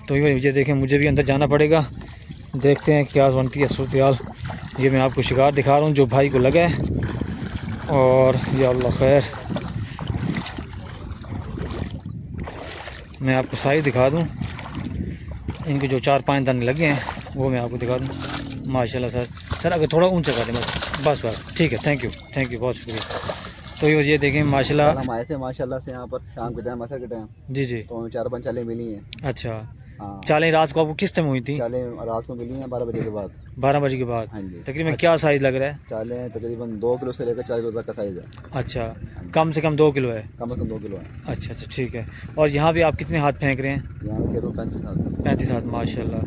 तो ये देखें, मुझे भी अंदर जाना पड़ेगा। देखते हैं क्या बनती है सूरत हाल। ये मैं आपको शिकार दिखा रहा हूँ जो भाई को लगा है। और या अल्लाह खैर, मैं आपको साइज दिखा दूँ। इनके जो 4-5 दाने लगे हैं वो मैं आपको दिखा दूँ। माशाल्लाह सर अगर थोड़ा ऊंचा कर दें बस ठीक है। थैंक यू बहुत शुक्रिया। तो ये देखें माशाल्लाह, हम आए थे माशाल्लाह से यहाँ पर शाम के टाइम, असर के टाइम। जी तो हमें 4-5 चालें मिली हैं। अच्छा। हाँ, चालें रात को आपको किस टाइम हुई थी? चालें रात को मिली हैं 12 बजे के बाद। 12 बजे के बाद। हाँ जी। तकरीबन क्या साइज़ लग रहा है? चालें तकरीबन 2 किलो से लेकर 4 किलो तक का साइज़ है। अच्छा, कम से कम 2 किलो है? कम से कम 2 किलो है। अच्छा ठीक है। और यहाँ भी आप कितने हाथ फेंक रहे हैं? यहाँ के 35 हाथ। 35 हाथ, माशाल्लाह।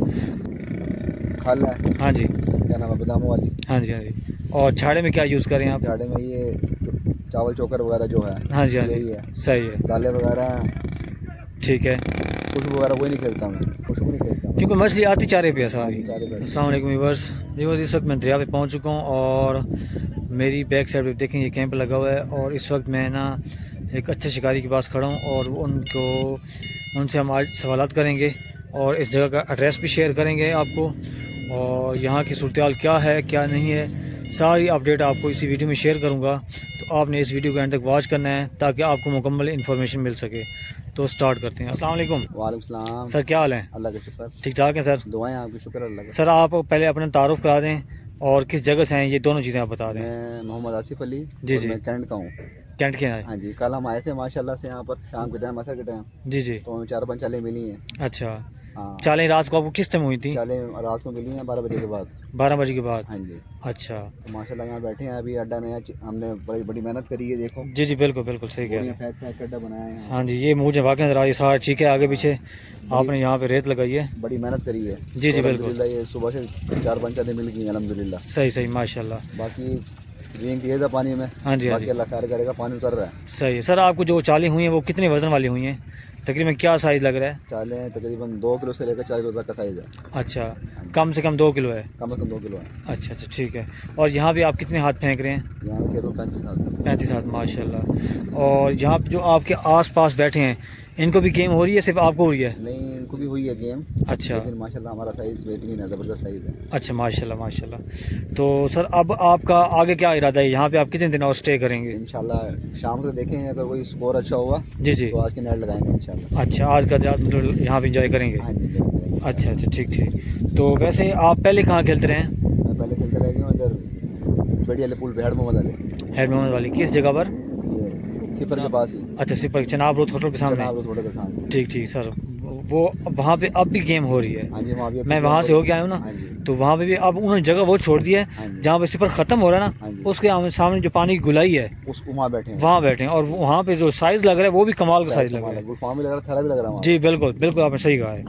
खाल है, हाँ जी, क्या नाम है, बादामों वाली। हाँ जी। और छाड़े में क्या यूज़ करें आप? झाड़े में ये चावल चोकर वगैरह जो है, हाँ जी यही है। सही है, दालें वगैरह, ठीक है। खुशबू वगैरह कोई नहीं खेलता मैं, खुशबू नहीं खेलता क्योंकि मछली आती चारे पे है सारी। चारे पे। अस्सलाम वालेकुम व्यूअर्स। इस वक्त मैं दरिया पे पहुंच चुका हूं और मेरी बैक साइड पे देखें ये कैंप लगा हुआ है। और इस वक्त मैं ना एक अच्छे शिकारी के पास खड़ा हूं और उनसे हम आज सवालात करेंगे और इस जगह का एड्रेस भी शेयर करेंगे आपको। और यहाँ की सूरत हाल क्या है क्या नहीं है, सारी अपडेट आपको इसी वीडियो में शेयर करूँगा। तो आपने इस वीडियो को एंड तक वॉच करना है ताकि आपको मुकम्मल इन्फॉर्मेशन मिल सके। तो स्टार्ट करते हैं। अस्सलाम वालेकुम। वालेकुम सलाम। सर क्या हाल है? अल्लाह का शुक्र, ठीक ठाक है सर? दुआएं आपकी, शुक्र अल्लाह का। सर आप पहले अपना तारुफ करा दें और किस जगह से हैं, ये दोनों चीज़ें आप बता दें। मैं मोहम्मद आसिफ अली जी और जी, मैं कैंट का हूँ। कैंट के हैं? हाँ जी, कल हम आए थे माशाल्लाह से यहाँ पर शाम के टाइम, असर के टाइम। जी। तो हमें 4-5 चालें मिली हैं। अच्छा। हाँ, चालें रात को आपको किस टाइम हुई थी? चालें रात को मिली हैं 12 बजे के बाद। 12 बजे के बाद। हाँ जी। अच्छा। तो माशाल्लाह यहाँ बैठे हैं अभी, अड्डा नया हमने बड़ी बड़ी मेहनत करी है, देखो। जी बिल्कुल सही कह रहे हैं। फेंक फेंक के अड्डा बनाया है। हाँ जी, ये मुझे वाकई नजर आ रही है सारा, ठीक है। आगे पीछे आपने यहाँ पे रेत लगाई है। बड़ी मेहनत करी है। जी तो बिल्कुल अल्हम्दुलिल्लाह ये सुबह से 4-5 चालें मिल गई हैं अल्हम्दुलिल्लाह। सही माशाल्लाह। बाकी रेंग तेज है पानी में। हाँ जी बाकी अल्लाह खैर करेगा, पानी उतर रहा है। सही है। सर आपको जो चालें हुई हैं वो कितने वजन वाली हुई हैं? तकरीबन क्या साइज़ लग रहा है? चालें तकरीबन 2 किलो से लेकर 4 किलो तक का साइज़ है। अच्छा, कम से कम 2 किलो है? कम से कम 2 किलो है। अच्छा ठीक है। और यहाँ भी आप कितने हाथ फेंक रहे हैं? यहाँ के 35 हाथ। 35 हाथ, माशाल्लाह। और यहाँ जो आपके आस-पास बैठे हैं इनको भी गेम हो रही है, सिर्फ आपको हो रही है? नहीं, इनको भी हुई है गेम। अच्छा। लेकिन माशाल्लाह हमारा साइज़ बेहतरीन है, ज़बरदस्त साइज़ है। अच्छा, माशाल्लाह। तो सर अब आपका आगे क्या इरादा है? यहाँ पे आप कितने दिन और स्टे करेंगे? इंशाल्लाह शाम को देखेंगे, अगर कोई स्कोर अच्छा हुआ जी तो आज की नेट लगाएंगे इंशाल्लाह। अच्छा, आज का रात मतलब यहाँ पे इंजॉय करेंगे? हाँ जी, करेंगे। अच्छा ठीक। तो वैसे आप पहले कहाँ खेलते रहे हैं? मैं पहले खेलते रह गया हूँ इधर बड़ी वाले पुल पे, हेड मोहम्मद वाले। हेड मोहम्मद वाली किस जगह पर? ये सिपर के पास ही। अच्छा, सिपर चनाब रोड होटल के सामने? जनाब थोड़े के सामने। ठीक सर। वो वहाँ पे अब भी गेम हो रही है? हाँ जी, वहाँ भी मैं वहाँ से होके आया हूँ ना। हाँ जी। तो वहाँ पे भी अब उन्होंने जगह वो छोड़ दी है हाँ जी। जहाँ पे सिपर ख़त्म हो रहा है हाँ ना, जी। उसके सामने जो पानी की गुलाई है उसको वहाँ बैठे हैं। वहाँ बैठे हैं। और वहाँ पे जो साइज़ लग रहा है वो भी कमाल का साइज़ लग रहा है। गुलफाम भी लग रहा है, थैला भी लग रहा है। जी बिल्कुल आपने सही कहा है।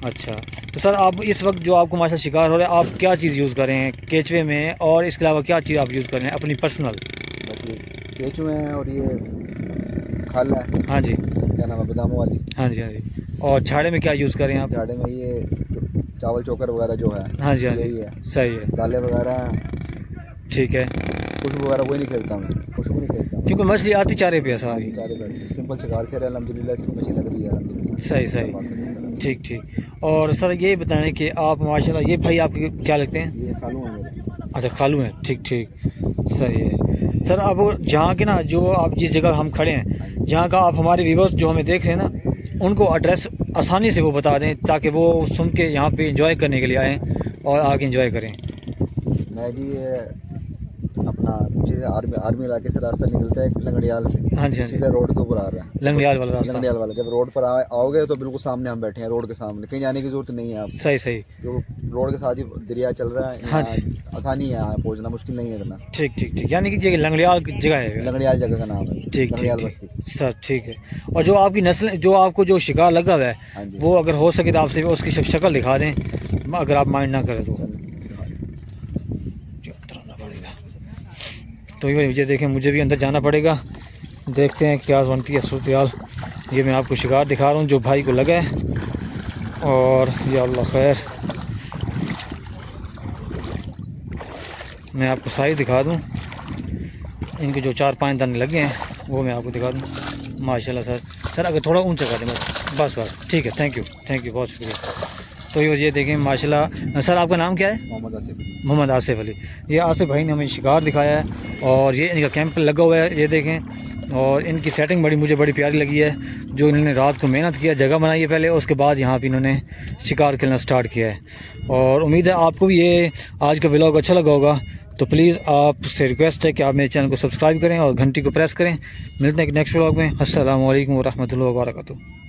अच्छा, तो सर आप इस वक्त जो आपको माशा शिकार हो रहा है, आप क्या चीज़ यूज़ कर रहे हैं केचवे में, और इसके अलावा क्या चीज़ आप यूज़ कर रहे हैं अपनी पर्सनल? बस ये केचुए हैं और ये खाल है। हाँ जी, क्या नाम है, बादामों वाली। हाँ जी। और छाड़े में क्या यूज़ कर रहे हैं आप? झाड़े में ये चावल चोकर वगैरह जो है, हाँ जी यही है। सही है, दालें वगैरह, ठीक है। खुशबू वगैरह कोई नहीं खेलता मैं, खुशबू नहीं खेलता। क्योंकि मछली आती चारे पे है सारी। चारे बैठे सिंपल शिकार खेल रहे हैं अल्हम्दुलिल्लाह, इसमें मछली लग रही है अल्हम्दुलिल्लाह। सही, ठीक। और सर ये बताएं कि आप माशाल्लाह, ये भाई आपके क्या लगते हैं? ये खालू है मेरे। अच्छा, खालू हैं, ठीक, सही है। सर अब जहाँ के ना, जो आप जिस जगह हम खड़े हैं, जहाँ का आप हमारे व्यूअर्स जो हमें देख रहे हैं ना, उनको एड्रेस आसानी से वो बता दें ताकि वो सुन के यहाँ पे एंजॉय करने के लिए आएँ और आके एंजॉय करें। मैं जी अपना पीछे आर्मी इलाके से रास्ता निकलता है लंगड़ियाल से। हाँ जी सीधा रोड के ऊपर आ रहा है, लंगड़ियाल वाला रास्ता? लंगड़ियाल वाला। जब रोड पर आओगे तो बिल्कुल सामने हम बैठे हैं, रोड के सामने, कहीं जाने की जरूरत नहीं है आप। सही। जो रोड के साथ ही दरिया चल रहा है। हाँ जी, आसानी है यहाँ पहुँचना, मुश्किल नहीं है इतना। ठीक, यानी कि ये लंगड़ियाल की जगह है? लंगड़ियाल जगह का नाम है। ठीक बस्ती सर, ठीक है। और जो आपकी नस्ल, जो आपको जो शिकार लगा हुआ है, वो अगर हो सके तो आपसे उसकी शक्ल दिखा दें, अगर आप माइंड ना करें तो। तो ये देखें, मुझे भी अंदर जाना पड़ेगा। देखते हैं क्या बनती है सूरत हाल। ये मैं आपको शिकार दिखा रहा हूँ जो भाई को लगा है। और या अल्लाह खैर, मैं आपको साइज दिखा दूँ। इनके जो 4-5 दाने लगे हैं वो मैं आपको दिखा दूँ। माशाल्लाह सर अगर थोड़ा ऊंचा कर दें बस बस ठीक है, थैंक यू, बहुत शुक्रिया। तो ये देखें माशाल्लाह। सर आपका नाम क्या है? मोहम्मद आसिफ। मोहम्मद आसिफ अली। ये आसिफ भाई ने हमें शिकार दिखाया है और ये इनका कैंप लगा हुआ है, ये देखें। और इनकी सेटिंग मुझे बड़ी प्यारी लगी है, जो इन्होंने रात को मेहनत किया, जगह बनाई है पहले, उसके बाद यहाँ पे इन्होंने शिकार खेलना स्टार्ट किया है। और उम्मीद है आपको भी ये आज का व्लॉग अच्छा लगा होगा। तो प्लीज़ आपसे रिक्वेस्ट है कि आप मेरे चैनल को सब्सक्राइब करें और घंटी को प्रेस करें। मिलते हैं नेक्स्ट व्लॉग में। अस्सलामु अलैकुम व रहमतुल्लाहि व बरकातुहू।